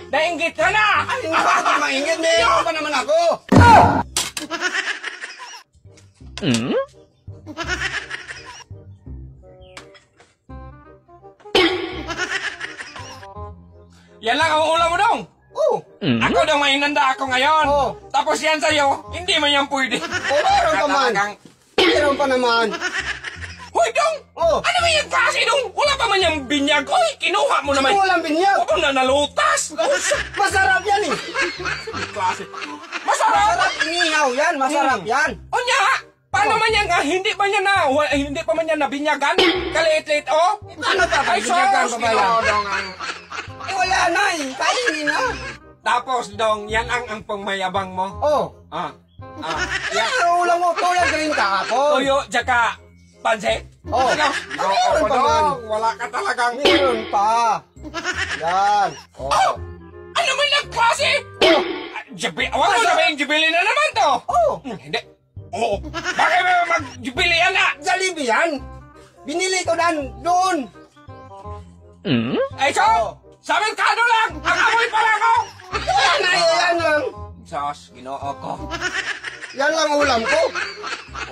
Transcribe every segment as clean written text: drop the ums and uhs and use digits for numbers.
Nainggit ka na! Ay, hindi ako maingit. Mayroon pa naman ako. Yan lang ang ulam mo dong! Oh, Ako daw may inanda ako ngayon. Oh. Tapos yan sa'yo, hindi man yan pwede. oh, meron pa man. Meron pa naman. Hoy dong! Oh. Ano ba yung klase dong? Wala pa man yung binyag. Hoy, kinuha mo naman. Walang binyag. Oo na nalutas. Masarap yan eh. Klase. Masarap! Masarap, inihaw yan. Masarap yan. O niya, paano man yan nga? Hindi pa niya hindi pa man yan nabinyagan? Kaliit-liit, oh? Ano pa? Ay, Binyagan sos! pa ba yan? Dong, Eh, wala na eh. Kainin na. Tapos, dong, yan ang pangmayabang mo. Oh. Yan. Yan, ulam mo. Tulad rin kahapon. Tuyo, tsaka pansit. Oh. Ano? Meron pa man. Dong, wala ka talagang... Meron pa. Yan. Oh. Ano man yung klase? Oh. Wala mo sabihin, jibili na naman to. Oh. Hindi. Oo. Bakit mo mag-jibili yan na? Jollibee yan. Binili ko doon. Ay, so, sa merkado lang. Ang amoy pa lang ako. Yan yan lang. Sos, ginoo ko. Yan lang ulam ko.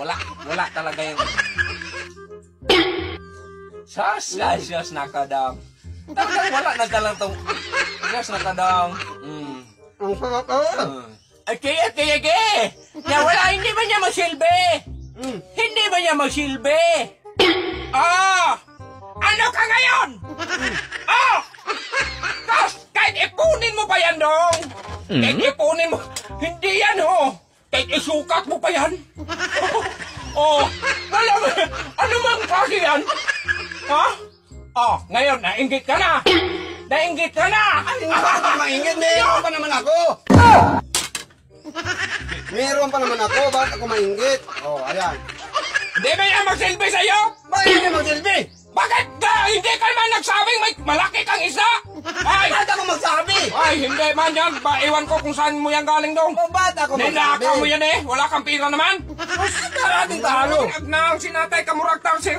Wala talaga yung... Sos nakadang. Talagang wala na talagang tong... Sos nakadang. Ang sarap ah. Okay. Ya, hindi ba niya masilbi? Hindi ba niya masilbi? Ano ka ngayon? Tapos, kahit ipunin mo pa yan, dong. Kahit ipunin mo. Hindi yan, kahit isukat mo pa yan. Alam mo, ano man kasi yan? Ngayon, nainggit ka na. Nainggit ka na. Ay, hindi ako maingit. Meron pa naman ako. Meron pa naman ako. Bakit ako maingit? Oh, ayan. Hindi ba yan magsilbi sa'yo? Bakit hindi magsilbi? Bakit hindi ka naman nagsabing may malaki kang isda? Ay! Bakit ako magsabi? Ay, hindi man yan. Iwan ko kung saan mo yan galing dong. O ba't ako magsabi? Ninakaw mo yan eh. Wala kang pira naman. Karating talo. Nang sinatay ka murag tao sir.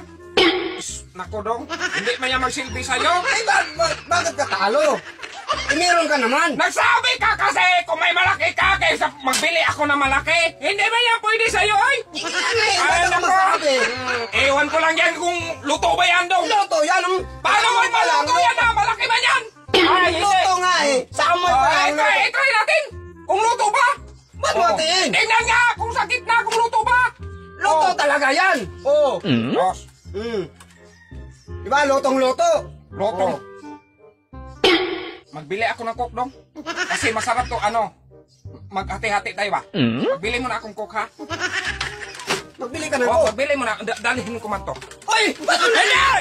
Nako dong. Hindi man yan magsilbi sa'yo. Ay, bakit ka talo? Eh, meron ka naman. Nagsabi ka kasi kung may malaki ka kaysa magbili ako ng malaki. Hindi ba yan pwede sa'yo ay? Bakit ako magsabi? Ewan ko lang yan kung luto ba yan dong. Loto yan. Paano mo maluto yan na? Malaki ba yan? Ay, hindi. Loto nga eh. Samay pa lang loto. Try natin. Kung luto ba? Ba't matiin? Tingnan nga kung sakit na kung luto ba. Loto talaga yan. Oo. Boss. Diba, lotong-loto. Loto. Magbili ako ng coke dong. Kasi masarap to maghati-hati tayo ba? Magbili mo na akong coke ha. Magbili ka na Oh, ko. magbili mo na. Dalihin ko man to. Ay! Ba't Ano?